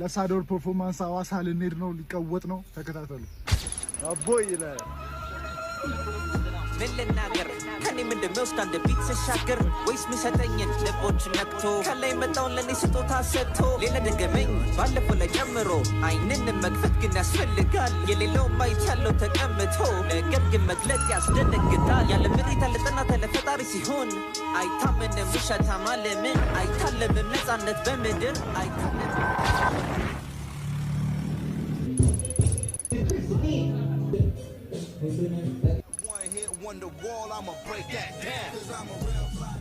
ለሳዶር ፐርፎርማንስ አዋሳ ልንሄድ ነው ሊቀወጥ ነው ተከታተሉ አቦይ ይላል ምን ልናገር ከኔ ምንድን ነው ስታንድ ቢት ሲሻገር ወይስ ሚሰጠኝን ልቦች ነክቶ ከላይ መጣውን ለኔ ስጦታ ሰጥቶ ሌላ ደገመኝ ባለፈው ላይ ጨምሮ አይንን መክፈት ግን ያስፈልጋል የሌለው ማየት ያለው ተቀምቶ ነገር ግን መግለጽ ያስደነግጣል ያለ ምሪት ያለ ጥናት ያለ ፈጣሪ ሲሆን አይታመንም ውሸታም ዓለምን አይታለምም ነፃነት በምድር አይታለምም Wonder wall, I'ma break that down. Cause I'm a real fly.